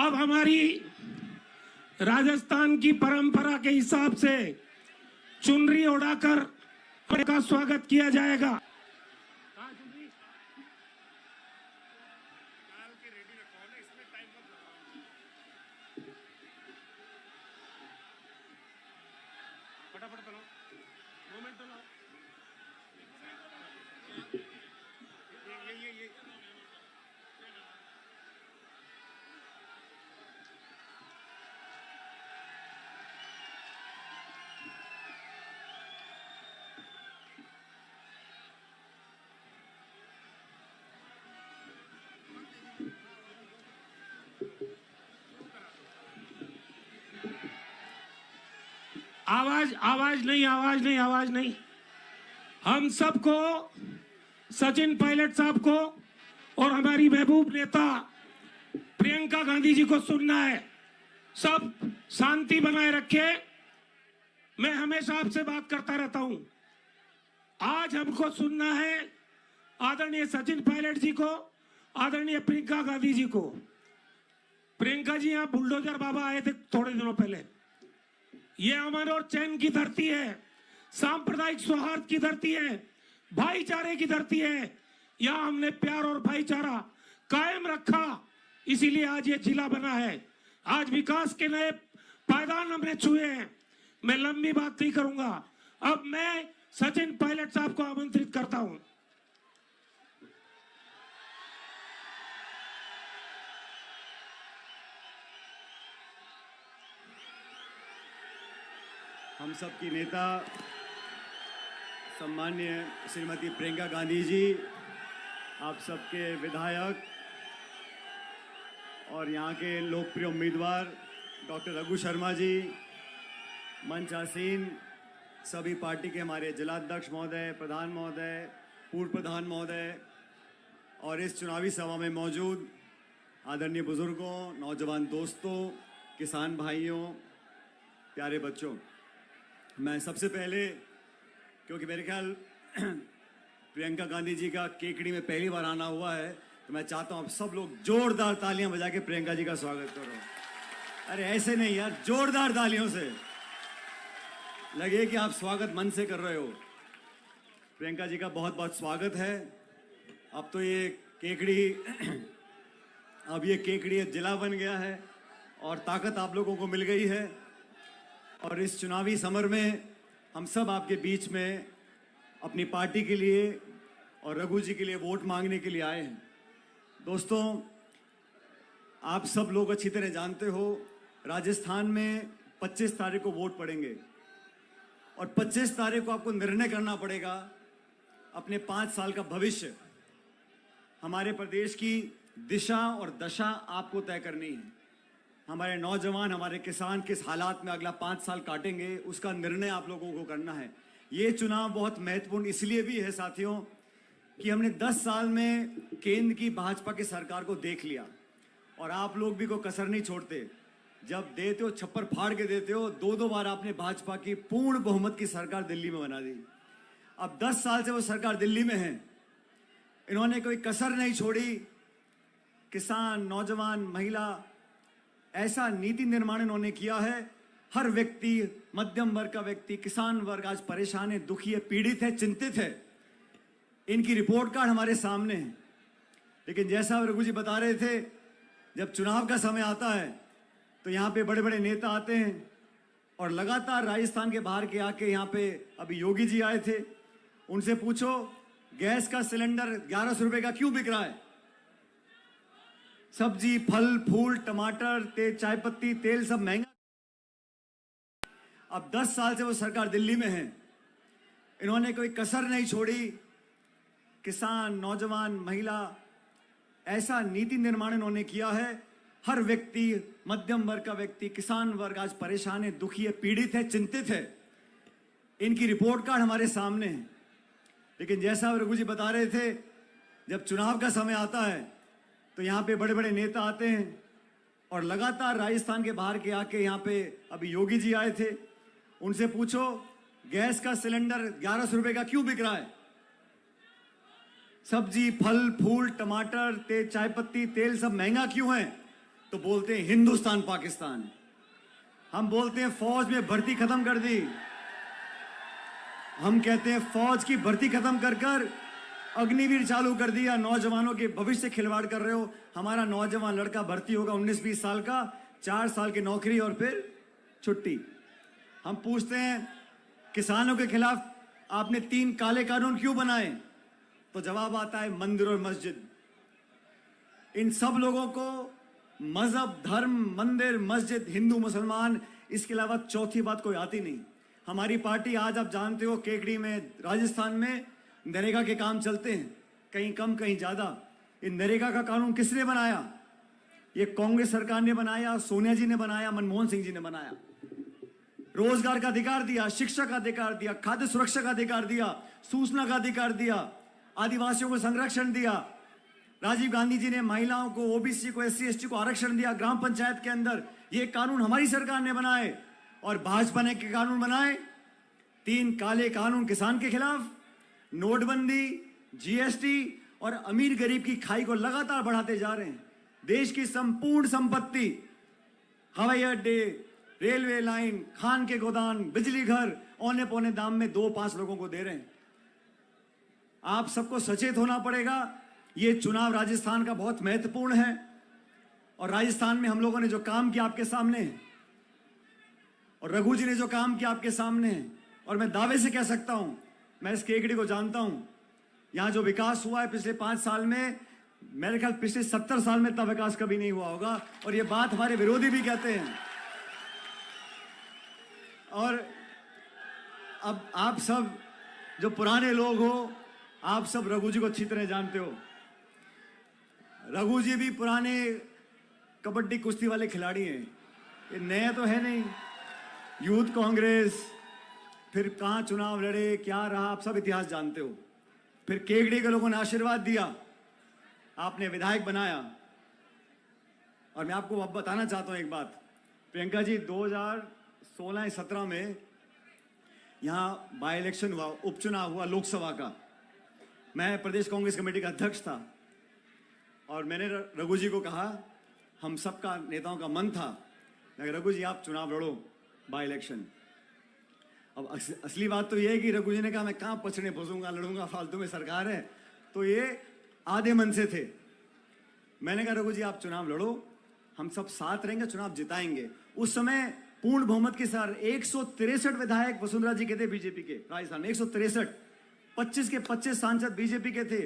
अब हमारी राजस्थान की परंपरा के हिसाब से चुनरी उड़ाकर का स्वागत किया जाएगा। फटाफट बनाओ, मोमेंट तो लाओ। ये आवाज नहीं। हम सबको, सचिन पायलट साहब को और हमारी महबूब नेता प्रियंका गांधी जी को सुनना है। सब शांति बनाए रखे। मैं हमेशा आपसे बात करता रहता हूं। आज हमको सुनना है आदरणीय सचिन पायलट जी को, आदरणीय प्रियंका गांधी जी को। प्रियंका जी यहाँ बुलडोजर बाबा आए थे थोड़े दिनों पहले। ये अमन और चैन की धरती है, सांप्रदायिक सौहार्द की धरती है, भाईचारे की धरती है। यहाँ हमने प्यार और भाईचारा कायम रखा, इसीलिए आज ये जिला बना है। आज विकास के नए पायदान हमने छुए हैं। मैं लंबी बात नहीं करूंगा। अब मैं सचिन पायलट साहब को आमंत्रित करता हूं। हम सब की नेता सम्मान्य श्रीमती प्रियंका गांधी जी, आप सबके विधायक और यहाँ के लोकप्रिय उम्मीदवार डॉक्टर रघु शर्मा जी, मंच आसीन सभी पार्टी के हमारे जिलाध्यक्ष महोदय, प्रधान महोदय, पूर्व प्रधान महोदय और इस चुनावी सभा में मौजूद आदरणीय बुजुर्गों, नौजवान दोस्तों, किसान भाइयों, प्यारे बच्चों, मैं सबसे पहले, क्योंकि मेरे ख्याल प्रियंका गांधी जी का केकड़ी में पहली बार आना हुआ है, तो मैं चाहता हूं आप सब लोग जोरदार तालियां बजा के प्रियंका जी का स्वागत करो। अरे ऐसे नहीं यार, जोरदार तालियों से लगे कि आप स्वागत मन से कर रहे हो। प्रियंका जी का बहुत बहुत स्वागत है। अब तो ये केकड़ी जिला बन गया है और ताकत आप लोगों को मिल गई है। और इस चुनावी समर में हम सब आपके बीच में अपनी पार्टी के लिए और रघु जी के लिए वोट मांगने के लिए आए हैं। दोस्तों, आप सब लोग अच्छी तरह जानते हो, राजस्थान में 25 तारीख को वोट पड़ेंगे और 25 तारीख को आपको निर्णय करना पड़ेगा अपने 5 साल का भविष्य। हमारे प्रदेश की दिशा और दशा आपको तय करनी है। हमारे नौजवान, हमारे किसान किस हालात में अगला 5 साल काटेंगे, उसका निर्णय आप लोगों को करना है। ये चुनाव बहुत महत्वपूर्ण इसलिए भी है साथियों कि हमने 10 साल में केंद्र की भाजपा की सरकार को देख लिया और आप लोग भी कोई कसर नहीं छोड़ते। जब देते हो छप्पर फाड़ के देते हो। 2 बार आपने भाजपा की पूर्ण बहुमत की सरकार दिल्ली में बना दी। अब 10 साल से वो सरकार दिल्ली में है। इन्होंने कोई कसर नहीं छोड़ी। किसान, नौजवान, महिला, ऐसा नीति निर्माण इन्होंने किया है। हर व्यक्ति, मध्यम वर्ग का व्यक्ति, किसान वर्ग आज परेशान है, दुखी है, पीड़ित है, चिंतित है। इनकी रिपोर्ट कार्ड हमारे सामने है। लेकिन जैसा रघु जी बता रहे थे, जब चुनाव का समय आता है तो यहाँ पे बड़े बड़े नेता आते हैं और लगातार राजस्थान के बाहर के आके यहाँ पे, अभी योगी जी आए थे, उनसे पूछो गैस का सिलेंडर 1100 रुपए का क्यों बिक रहा है। सब्जी, फल, फूल, टमाटर, तेल, चाय पत्ती, तेल सब महंगा। अब 10 साल से वो सरकार दिल्ली में है। इन्होंने कोई कसर नहीं छोड़ी। किसान, नौजवान, महिला, ऐसा नीति निर्माण इन्होंने किया है। हर व्यक्ति, मध्यम वर्ग का व्यक्ति, किसान वर्ग आज परेशान है, दुखी है, पीड़ित है, चिंतित है। इनकी रिपोर्ट कार्ड हमारे सामने है। लेकिन जैसा रघु जी बता रहे थे, जब चुनाव का समय आता है तो यहाँ पे बड़े बड़े नेता आते हैं और लगातार राजस्थान के बाहर के आके यहाँ पे, अभी योगी जी आए थे, उनसे पूछो गैस का सिलेंडर 1100 रुपए का क्यों बिक रहा है। सब्जी, फल, फूल, टमाटर, तेल, चाय पत्ती, तेल सब महंगा क्यों है। तो बोलते हैं हिंदुस्तान पाकिस्तान। हम बोलते हैं फौज में भर्ती खत्म कर दी, हम कहते हैं फौज की भर्ती खत्म कर कर अग्निवीर चालू कर दिया। नौजवानों के भविष्य से खिलवाड़ कर रहे हो। हमारा नौजवान लड़का भर्ती होगा 19-20 साल का, 4 साल की नौकरी और फिर छुट्टी। हम पूछते हैं किसानों के खिलाफ आपने 3 काले कानून क्यों बनाए, तो जवाब आता है मंदिर और मस्जिद। इन सब लोगों को मजहब, धर्म, मंदिर, मस्जिद, हिंदू, मुसलमान, इसके अलावा चौथी बात कोई आती नहीं। हमारी पार्टी, आज आप जानते हो, केकड़ी में, राजस्थान में नरेगा के काम चलते हैं, कहीं कम कहीं ज्यादा। इन नरेगा का कानून किसने बनाया? ये कांग्रेस सरकार ने बनाया, सोनिया जी ने बनाया, मनमोहन सिंह जी ने बनाया। रोजगार का अधिकार दिया, शिक्षा का अधिकार दिया, खाद्य सुरक्षा का अधिकार दिया, सूचना का अधिकार दिया, आदिवासियों को संरक्षण दिया। राजीव गांधी जी ने महिलाओं को, ओबीसी को, SC ST को आरक्षण दिया ग्राम पंचायत के अंदर। ये कानून हमारी सरकार ने बनाए। और भाजपा ने के कानून बनाए 3 काले कानून किसान के खिलाफ, नोटबंदी, GST और अमीर गरीब की खाई को लगातार बढ़ाते जा रहे हैं। देश की संपूर्ण संपत्ति, हवाई अड्डे, रेलवे लाइन, खान के गोदाम, बिजली घर औने पौने दाम में 2-5 लोगों को दे रहे हैं। आप सबको सचेत होना पड़ेगा। ये चुनाव राजस्थान का बहुत महत्वपूर्ण है और राजस्थान में हम लोगों ने जो काम किया आपके सामने है और रघु जी ने जो काम किया आपके सामने है। और मैं दावे से कह सकता हूं, मैं इस केकड़ी को जानता हूं, यहां जो विकास हुआ है पिछले 5 साल में, मेरे ख्याल पिछले 70 साल में इतना विकास कभी नहीं हुआ होगा। और ये बात हमारे विरोधी भी कहते हैं। और अब आप सब जो पुराने लोग हो, आप सब रघु जी को अच्छी तरह जानते हो। रघु जी भी पुराने कबड्डी कुश्ती वाले खिलाड़ी हैं, ये नए तो है नहीं। यूथ कांग्रेस, फिर कहां चुनाव लड़े, क्या रहा, आप सब इतिहास जानते हो। फिर केकड़ी के लोगों ने आशीर्वाद दिया, आपने विधायक बनाया। और मैं आपको अब बताना चाहता हूं एक बात, प्रियंका जी, 2016-17 में यहां बाय इलेक्शन हुआ, उपचुनाव हुआ लोकसभा का। मैं प्रदेश कांग्रेस कमेटी का अध्यक्ष था और मैंने रघु जी को कहा, हम सबका नेताओं का मन था, रघु जी आप चुनाव लड़ो बाय इलेक्शन। अब असली बात तो ये है कि रघु जी ने कहा मैं कहां पछड़े फंसूंगा, लड़ूंगा, फालतू में सरकार है। तो ये आधे मन से थे। मैंने कहा रघु जी आप चुनाव लड़ो, हम सब साथ रहेंगे, चुनाव जिताएंगे। उस समय पूर्ण बहुमत के साथ 163 विधायक वसुंधरा जी के थे बीजेपी के राजस्थान में, 163, 25 के 25 सांसद बीजेपी के थे,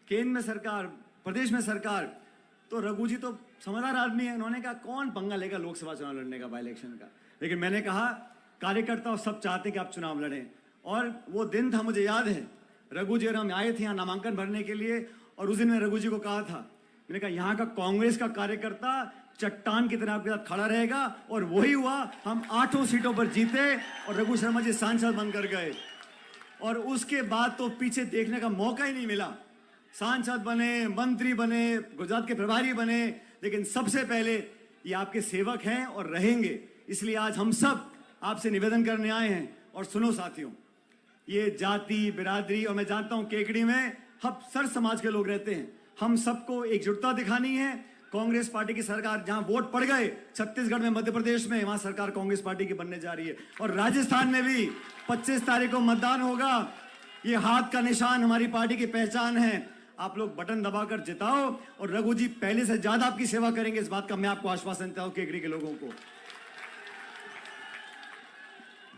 केंद्र में सरकार, प्रदेश में सरकार। तो रघु जी तो समझदार आदमी है, उन्होंने कहा कौन पंगा लेगा लोकसभा चुनाव लड़ने का, बाय इलेक्शन का। लेकिन मैंने कहा कार्यकर्ता सब चाहते कि आप चुनाव लड़ें। और वो दिन था, मुझे याद है, रघु जी और हम आए थे यहाँ नामांकन भरने के लिए। और उस दिन मैं रघु जी को कहा था, मैंने कहा यहाँ का कांग्रेस का कार्यकर्ता चट्टान की तरह आपके साथ खड़ा रहेगा। और वही हुआ, हम 8 सीटों पर जीते और रघु शर्मा जी सांसद बनकर गए। और उसके बाद तो पीछे देखने का मौका ही नहीं मिला। सांसद बने, मंत्री बने, गुजरात के प्रभारी बने, लेकिन सबसे पहले ये आपके सेवक हैं और रहेंगे। इसलिए आज हम सब आपसे निवेदन करने आए हैं। और सुनो साथियों, ये जाति, बिरादरी, और मैं जानता हूं केकड़ी में हम सर समाज के लोग रहते हैं, हम सबको एकजुटता दिखानी है। कांग्रेस पार्टी की सरकार, जहां वोट पड़ गए छत्तीसगढ़ में, मध्य प्रदेश में, वहां सरकार कांग्रेस पार्टी की बनने जा रही है। और राजस्थान में भी 25 तारीख को मतदान होगा। ये हाथ का निशान हमारी पार्टी की पहचान है। आप लोग बटन दबाकर जिताओ और रघु जी पहले से ज्यादा आपकी सेवा करेंगे, इस बात का मैं आपको आश्वासन देता हूं केकड़ी के लोगों को।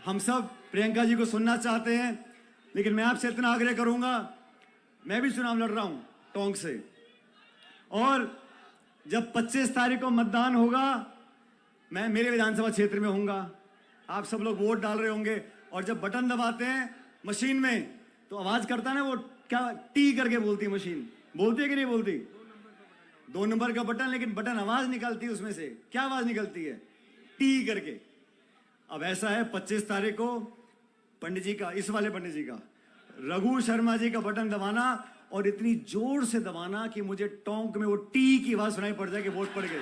हम सब प्रियंका जी को सुनना चाहते हैं, लेकिन मैं आपसे इतना आग्रह करूंगा, मैं भी चुनाव लड़ रहा हूं टोंक से। और जब 25 तारीख को मतदान होगा, मैं मेरे विधानसभा क्षेत्र में होऊंगा, आप सब लोग वोट डाल रहे होंगे। और जब बटन दबाते हैं मशीन में तो आवाज करता है ना, वो क्या टी करके बोलती है मशीन, बोलती है कि नहीं बोलती? 2 नंबर का बटन, लेकिन बटन आवाज निकलती है उसमें से। क्या आवाज निकलती है? टी करके। अब ऐसा है 25 तारीख को पंडित जी का, इस वाले पंडित जी का, रघु शर्मा जी का बटन दबाना और इतनी जोर से दबाना कि मुझे टोंक में वो टी की आवाज सुनाई पड़ जाए कि वोट पड़ गई।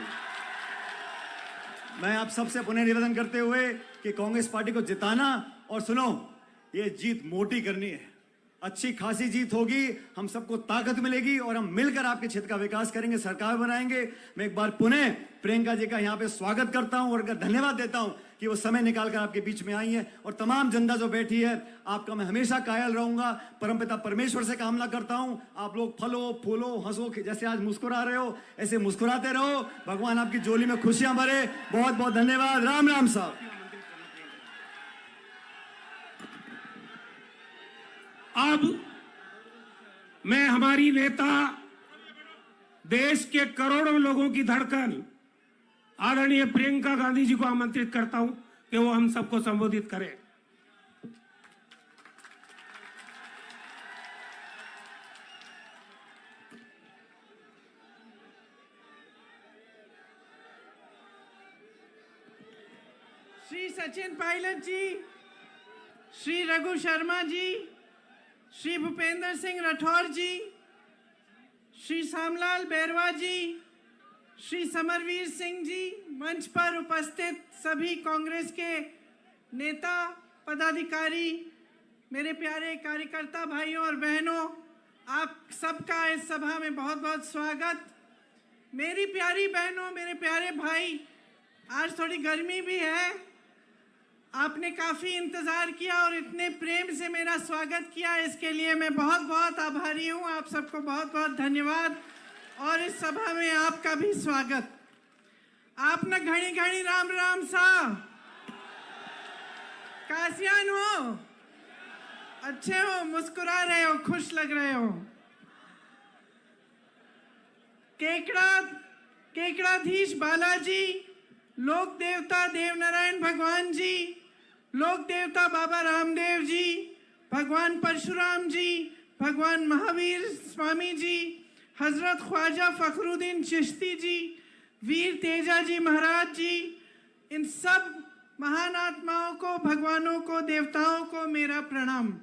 मैं आप सबसे पुनः निवेदन करते हुए कि कांग्रेस पार्टी को जिताना, और सुनो, ये जीत मोटी करनी है। अच्छी खासी जीत होगी, हम सबको ताकत मिलेगी और हम मिलकर आपके क्षेत्र का विकास करेंगे, सरकार बनाएंगे। मैं एक बार पुनः प्रियंका जी का यहाँ पे स्वागत करता हूं और धन्यवाद देता हूं कि वो समय निकालकर आपके बीच में आई है। और तमाम जनता जो बैठी है, आपका मैं हमेशा कायल रहूंगा। परमपिता परमेश्वर से कामना करता हूं, आप लोग फलो फूलो हंसो, जैसे आज मुस्कुरा रहे हो ऐसे मुस्कुराते रहो, भगवान आपकी झोली में खुशियां भरे। बहुत बहुत धन्यवाद। राम राम साहब। अब मैं हमारी नेता, देश के करोड़ों लोगों की धड़कन आदरणीय प्रियंका गांधी जी को आमंत्रित करता हूं कि वो हम सबको संबोधित करें। श्री सचिन पायलट जी, श्री रघु शर्मा जी, श्री भूपेंद्र सिंह राठौर जी, श्री श्यामलाल बैरवा जी, श्री समरवीर सिंह जी, मंच पर उपस्थित सभी कांग्रेस के नेता पदाधिकारी, मेरे प्यारे कार्यकर्ता भाइयों और बहनों, आप सबका इस सभा में बहुत बहुत स्वागत। मेरी प्यारी बहनों, मेरे प्यारे भाई, आज थोड़ी गर्मी भी है, आपने काफी इंतजार किया और इतने प्रेम से मेरा स्वागत किया, इसके लिए मैं बहुत बहुत आभारी हूं। आप सबको बहुत बहुत धन्यवाद और इस सभा में आपका भी स्वागत। आप न घड़ी घड़ी राम राम सा कासियान हो, अच्छे हो, मुस्कुरा रहे हो, खुश लग रहे हो। केकड़ाधीश बालाजी, लोक देवता देवनारायण भगवान जी, लोक देवता बाबा रामदेव जी, भगवान परशुराम जी, भगवान महावीर स्वामी जी, हजरत ख्वाजा फखरुद्दीन चिश्ती जी, वीर तेजा जी महाराज जी, इन सब महान आत्माओं को, भगवानों को, देवताओं को मेरा प्रणाम।